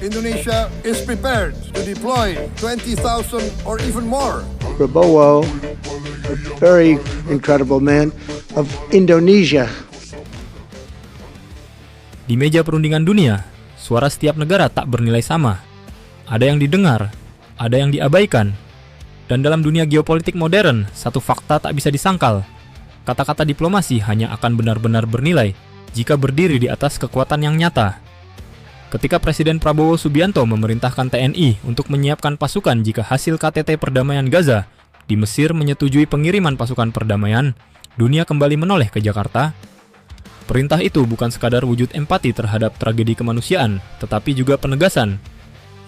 Indonesia is prepared to deploy 20,000 or even more. Prabowo, a very incredible man of Indonesia. Di meja perundingan dunia, suara setiap negara tak bernilai sama. Ada yang didengar, ada yang diabaikan. Dan dalam dunia geopolitik modern, satu fakta tak bisa disangkal. Kata-kata diplomasi hanya akan benar-benar bernilai jika berdiri di atas kekuatan yang nyata. Ketika Presiden Prabowo Subianto memerintahkan TNI untuk menyiapkan pasukan jika hasil KTT perdamaian Gaza di Mesir menyetujui pengiriman pasukan perdamaian, dunia kembali menoleh ke Jakarta. Perintah itu bukan sekadar wujud empati terhadap tragedi kemanusiaan, tetapi juga penegasan.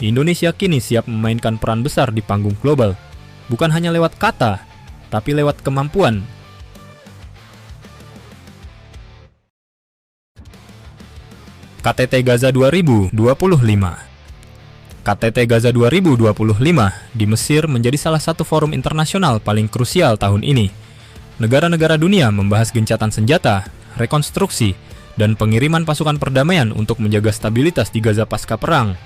Indonesia kini siap memainkan peran besar di panggung global, bukan hanya lewat kata, tapi lewat kemampuan. KTT Gaza 2025. KTT Gaza 2025 di Mesir menjadi salah satu forum internasional paling krusial tahun ini. Negara-negara dunia membahas gencatan senjata, rekonstruksi, dan pengiriman pasukan perdamaian untuk menjaga stabilitas di Gaza pasca perang.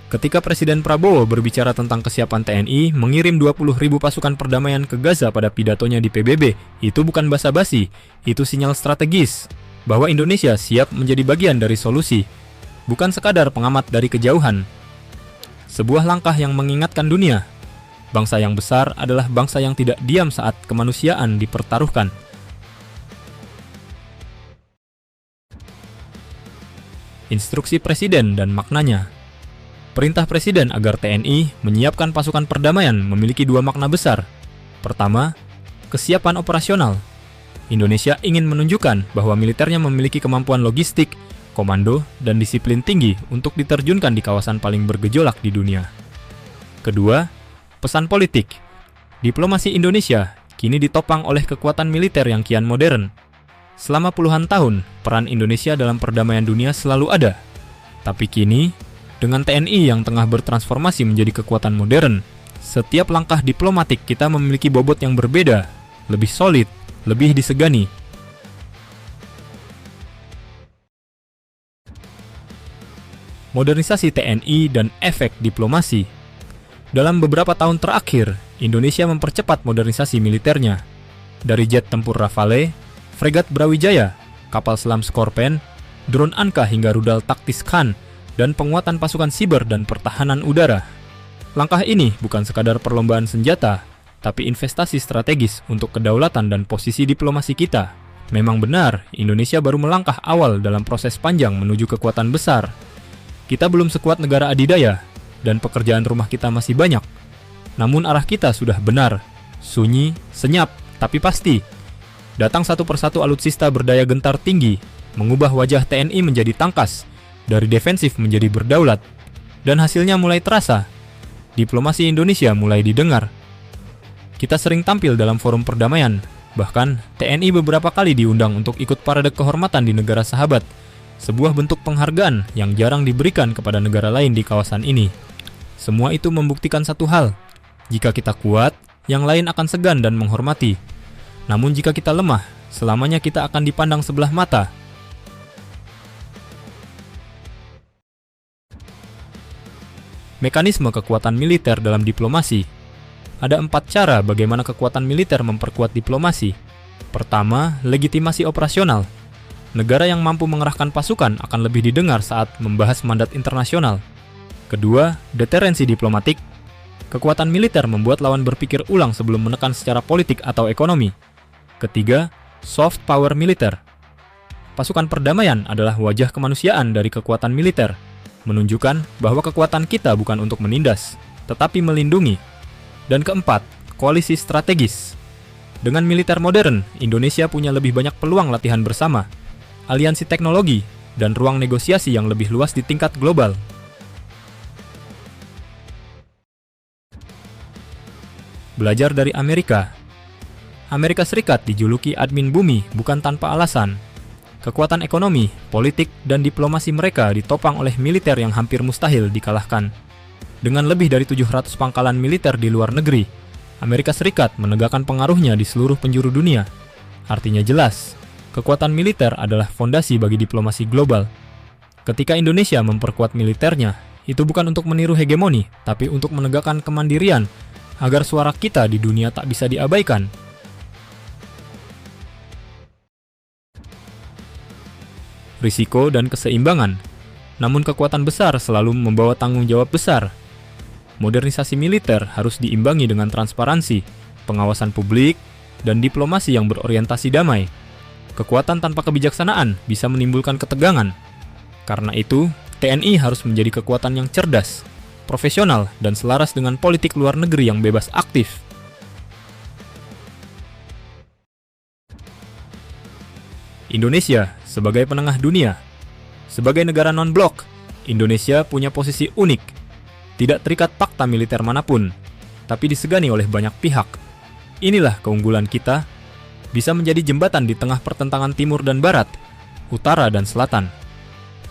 Ketika Presiden Prabowo berbicara tentang kesiapan TNI mengirim 20.000 pasukan perdamaian ke Gaza pada pidatonya di PBB, itu bukan basa-basi, itu sinyal strategis bahwa Indonesia siap menjadi bagian dari solusi, bukan sekadar pengamat dari kejauhan. Sebuah langkah yang mengingatkan dunia, bangsa yang besar adalah bangsa yang tidak diam saat kemanusiaan dipertaruhkan. Instruksi Presiden dan maknanya. Perintah Presiden agar TNI menyiapkan pasukan perdamaian memiliki dua makna besar. Pertama, kesiapan operasional. Indonesia ingin menunjukkan bahwa militernya memiliki kemampuan logistik, komando, dan disiplin tinggi untuk diterjunkan di kawasan paling bergejolak di dunia. Kedua, pesan politik. Diplomasi Indonesia kini ditopang oleh kekuatan militer yang kian modern. Selama puluhan tahun, peran Indonesia dalam perdamaian dunia selalu ada. Tapi kini, dengan TNI yang tengah bertransformasi menjadi kekuatan modern, setiap langkah diplomatik kita memiliki bobot yang berbeda, lebih solid, lebih disegani. Modernisasi TNI dan efek diplomasi. Dalam beberapa tahun terakhir, Indonesia mempercepat modernisasi militernya. Dari jet tempur Rafale, fregat Brawijaya, kapal selam Skorpen, drone Anka hingga rudal taktis Khan, dan penguatan pasukan siber dan pertahanan udara. Langkah ini bukan sekadar perlombaan senjata, tapi investasi strategis untuk kedaulatan dan posisi diplomasi kita. Memang benar, Indonesia baru melangkah awal dalam proses panjang menuju kekuatan besar. Kita belum sekuat negara adidaya, dan pekerjaan rumah kita masih banyak. Namun arah kita sudah benar, sunyi, senyap, tapi pasti. Datang satu persatu alutsista berdaya gentar tinggi, mengubah wajah TNI menjadi tangkas, dari defensif menjadi berdaulat, dan hasilnya mulai terasa. Diplomasi Indonesia mulai didengar. Kita sering tampil dalam forum perdamaian, bahkan TNI beberapa kali diundang untuk ikut parade kehormatan di negara sahabat, sebuah bentuk penghargaan yang jarang diberikan kepada negara lain di kawasan ini. Semua itu membuktikan satu hal, jika kita kuat, yang lain akan segan dan menghormati. Namun jika kita lemah, selamanya kita akan dipandang sebelah mata. Mekanisme kekuatan militer dalam diplomasi. Ada 4 cara bagaimana kekuatan militer memperkuat diplomasi. Pertama, legitimasi operasional. Negara yang mampu mengerahkan pasukan akan lebih didengar saat membahas mandat internasional. Kedua, deterensi diplomatik. Kekuatan militer membuat lawan berpikir ulang sebelum menekan secara politik atau ekonomi. Ketiga, soft power militer. Pasukan perdamaian adalah wajah kemanusiaan dari kekuatan militer, menunjukkan bahwa kekuatan kita bukan untuk menindas, tetapi melindungi. Dan keempat, koalisi strategis. Dengan militer modern, Indonesia punya lebih banyak peluang latihan bersama, aliansi teknologi, dan ruang negosiasi yang lebih luas di tingkat global. Belajar dari Amerika. Amerika Serikat dijuluki admin bumi bukan tanpa alasan. Kekuatan ekonomi, politik, dan diplomasi mereka ditopang oleh militer yang hampir mustahil dikalahkan. Dengan lebih dari 700 pangkalan militer di luar negeri, Amerika Serikat menegakkan pengaruhnya di seluruh penjuru dunia. Artinya jelas, kekuatan militer adalah fondasi bagi diplomasi global. Ketika Indonesia memperkuat militernya, itu bukan untuk meniru hegemoni, tapi untuk menegakkan kemandirian agar suara kita di dunia tak bisa diabaikan. Risiko dan keseimbangan. Namun kekuatan besar selalu membawa tanggung jawab besar. Modernisasi militer harus diimbangi dengan transparansi, pengawasan publik, dan diplomasi yang berorientasi damai. Kekuatan tanpa kebijaksanaan bisa menimbulkan ketegangan. Karena itu, TNI harus menjadi kekuatan yang cerdas, profesional, dan selaras dengan politik luar negeri yang bebas aktif. Indonesia sebagai penengah dunia. Sebagai negara non-blok, Indonesia punya posisi unik. Tidak terikat fakta militer manapun, tapi disegani oleh banyak pihak. Inilah keunggulan kita, bisa menjadi jembatan di tengah pertentangan timur dan barat, utara dan selatan.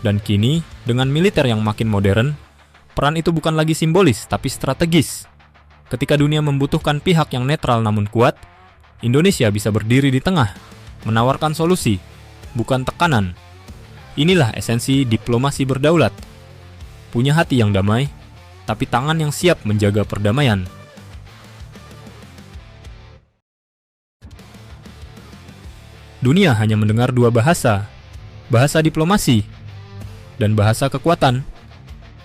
Dan kini, dengan militer yang makin modern, peran itu bukan lagi simbolis tapi strategis. Ketika dunia membutuhkan pihak yang netral namun kuat, Indonesia bisa berdiri di tengah, menawarkan solusi, bukan tekanan. Inilah esensi diplomasi berdaulat. Punya hati yang damai, tapi tangan yang siap menjaga perdamaian. Dunia hanya mendengar dua bahasa, bahasa diplomasi dan bahasa kekuatan.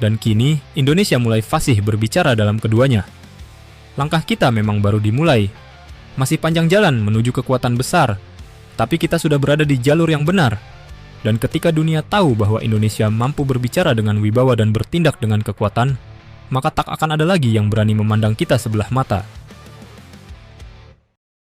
Dan kini, Indonesia mulai fasih berbicara dalam keduanya. Langkah kita memang baru dimulai. Masih panjang jalan menuju kekuatan besar, tapi kita sudah berada di jalur yang benar. Dan ketika dunia tahu bahwa Indonesia mampu berbicara dengan wibawa dan bertindak dengan kekuatan, maka tak akan ada lagi yang berani memandang kita sebelah mata.